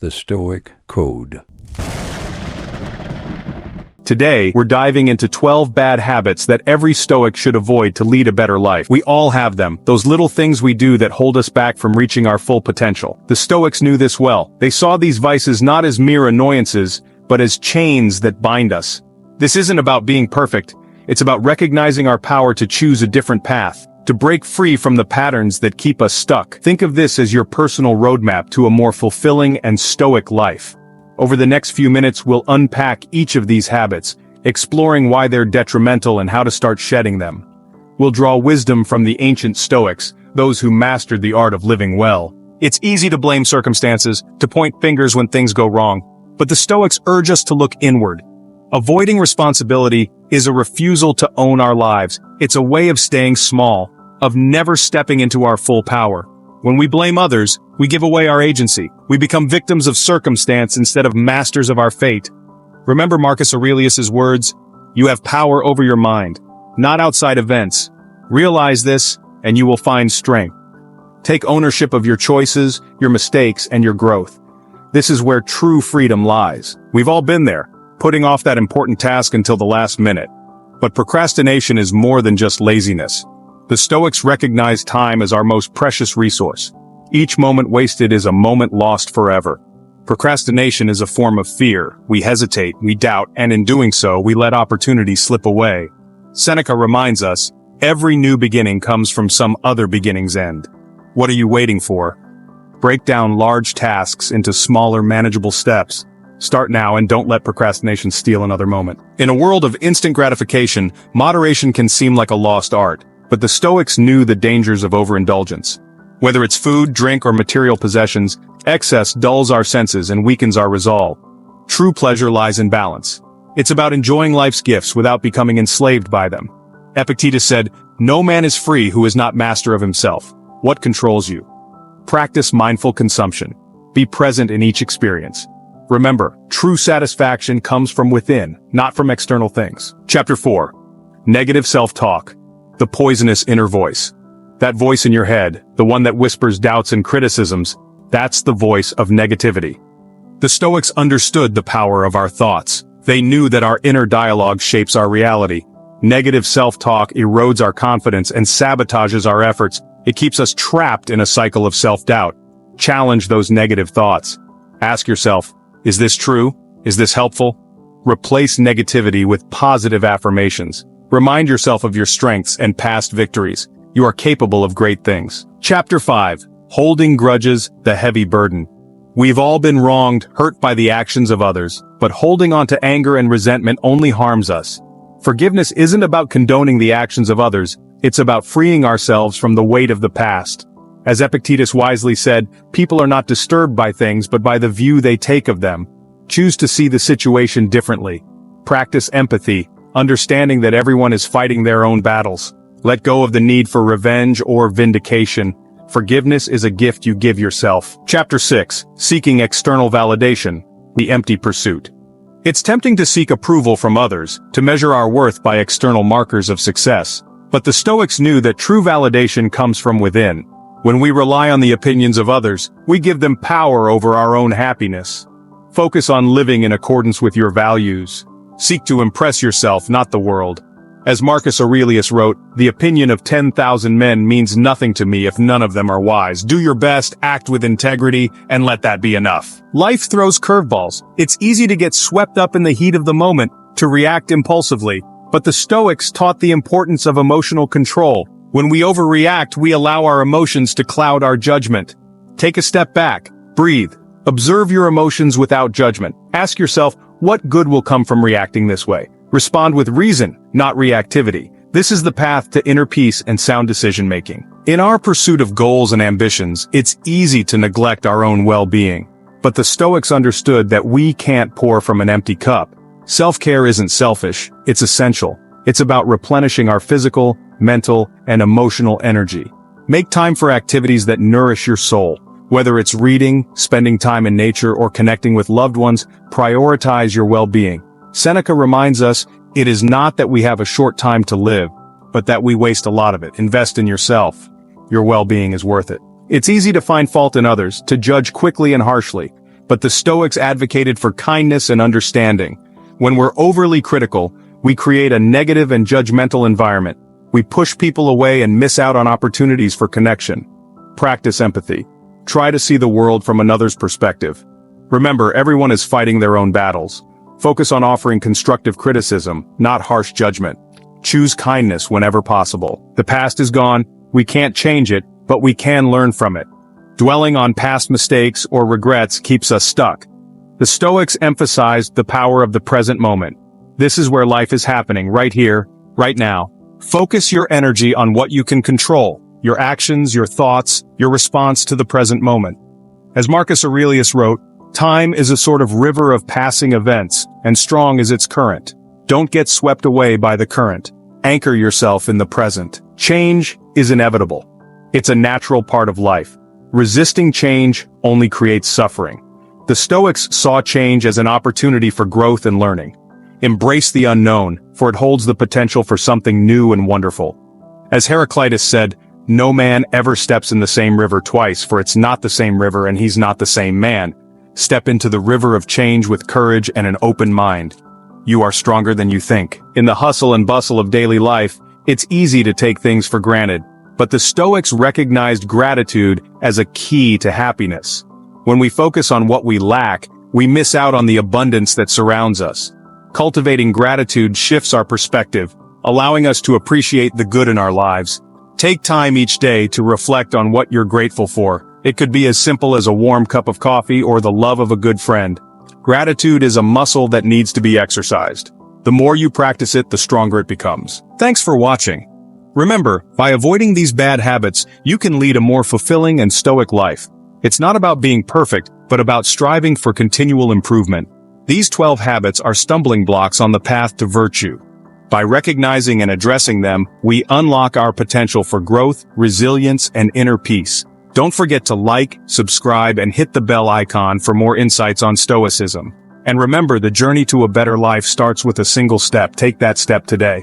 The Stoic Code. Today, we're diving into 12 bad habits that every Stoic should avoid to lead a better life. We all have them, those little things we do that hold us back from reaching our full potential. The Stoics knew this well. They saw these vices not as mere annoyances, but as chains that bind us. This isn't about being perfect. It's about recognizing our power to choose a different path, to break free from the patterns that keep us stuck. Think of this as your personal roadmap to a more fulfilling and stoic life. Over the next few minutes, we'll unpack each of these habits, exploring why they're detrimental and how to start shedding them. We'll draw wisdom from the ancient Stoics, those who mastered the art of living well. It's easy to blame circumstances, to point fingers when things go wrong, but the Stoics urge us to look inward. Avoiding responsibility is a refusal to own our lives. It's a way of staying small, of never stepping into our full power. When we blame others, we give away our agency. We become victims of circumstance instead of masters of our fate. Remember Marcus Aurelius's words, "You have power over your mind, not outside events. Realize this, and you will find strength." Take ownership of your choices, your mistakes, and your growth. This is where true freedom lies. We've all been there, putting off that important task until the last minute. But procrastination is more than just laziness. The Stoics recognize time as our most precious resource. Each moment wasted is a moment lost forever. Procrastination is a form of fear. We hesitate, we doubt, and in doing so, we let opportunities slip away. Seneca reminds us, every new beginning comes from some other beginning's end. What are you waiting for? Break down large tasks into smaller, manageable steps. Start now and don't let procrastination steal another moment. In a world of instant gratification, moderation can seem like a lost art. But the Stoics knew the dangers of overindulgence. Whether it's food, drink, or material possessions, excess dulls our senses and weakens our resolve. True pleasure lies in balance. It's about enjoying life's gifts without becoming enslaved by them. Epictetus said, "No man is free who is not master of himself." What controls you? Practice mindful consumption. Be present in each experience. Remember, true satisfaction comes from within, not from external things. Chapter 4. Negative self-talk. The poisonous inner voice. That voice in your head, the one that whispers doubts and criticisms, that's the voice of negativity. The Stoics understood the power of our thoughts. They knew that our inner dialogue shapes our reality. Negative self-talk erodes our confidence and sabotages our efforts. It keeps us trapped in a cycle of self-doubt. Challenge those negative thoughts. Ask yourself, is this true? Is this helpful? Replace negativity with positive affirmations. Remind yourself of your strengths and past victories. You are capable of great things. Chapter 5. Holding grudges, the heavy burden. We've all been wronged, hurt by the actions of others, but holding on to anger and resentment only harms us. Forgiveness isn't about condoning the actions of others, it's about freeing ourselves from the weight of the past. As Epictetus wisely said, people are not disturbed by things but by the view they take of them. Choose to see the situation differently. Practice empathy, understanding that everyone is fighting their own battles. Let go of the need for revenge or vindication. Forgiveness is a gift you give yourself. Chapter 6. Seeking external validation, the empty pursuit. It's tempting to seek approval from others, to measure our worth by external markers of success. But the Stoics knew that true validation comes from within. When we rely on the opinions of others, we give them power over our own happiness. Focus on living in accordance with your values. Seek to impress yourself, not the world. As Marcus Aurelius wrote, "The opinion of 10,000 men means nothing to me if none of them are wise. Do your best, act with integrity, and let that be enough." Life throws curveballs. It's easy to get swept up in the heat of the moment, to react impulsively. But the Stoics taught the importance of emotional control. When we overreact, we allow our emotions to cloud our judgment. Take a step back, breathe, observe your emotions without judgment. Ask yourself, what good will come from reacting this way? Respond with reason, not reactivity. This is the path to inner peace and sound decision-making. In our pursuit of goals and ambitions, it's easy to neglect our own well-being. But the Stoics understood that we can't pour from an empty cup. Self-care isn't selfish, it's essential. It's about replenishing our physical, mental, and emotional energy. Make time for activities that nourish your soul. Whether it's reading, spending time in nature, or connecting with loved ones, prioritize your well-being. Seneca reminds us, it is not that we have a short time to live, but that we waste a lot of it. Invest in yourself. Your well-being is worth it. It's easy to find fault in others, to judge quickly and harshly. but the Stoics advocated for kindness and understanding. When we're overly critical, we create a negative and judgmental environment. We push people away and miss out on opportunities for connection. Practice empathy. Try to see the world from another's perspective. Remember, everyone is fighting their own battles. Focus on offering constructive criticism, not harsh judgment. Choose kindness whenever possible. The past is gone, we can't change it, but we can learn from it. Dwelling on past mistakes or regrets keeps us stuck. The Stoics emphasized the power of the present moment. This is where life is happening, right here, right now. Focus your energy on what you can control, your actions, your thoughts, your response to the present moment. As Marcus Aurelius wrote, time is a sort of river of passing events, and strong is its current. Don't get swept away by the current. Anchor yourself in the present. Change is inevitable. It's a natural part of life. Resisting change only creates suffering. The Stoics saw change as an opportunity for growth and learning. Embrace the unknown, for it holds the potential for something new and wonderful. As Heraclitus said, no man ever steps in the same river twice, for it's not the same river and he's not the same man. Step into the river of change with courage and an open mind. You are stronger than you think. In the hustle and bustle of daily life, it's easy to take things for granted, but the Stoics recognized gratitude as a key to happiness. When we focus on what we lack, we miss out on the abundance that surrounds us. Cultivating gratitude shifts our perspective, allowing us to appreciate the good in our lives. Take time each day to reflect on what you're grateful for. It could be as simple as a warm cup of coffee or the love of a good friend. Gratitude is a muscle that needs to be exercised. The more you practice it, the stronger it becomes. Thanks for watching. Remember, by avoiding these bad habits, you can lead a more fulfilling and stoic life. It's not about being perfect, but about striving for continual improvement. These 12 habits are stumbling blocks on the path to virtue. By recognizing and addressing them, we unlock our potential for growth, resilience, and inner peace. Don't forget to like, subscribe, and hit the bell icon for more insights on Stoicism. And remember, the journey to a better life starts with a single step. Take that step today.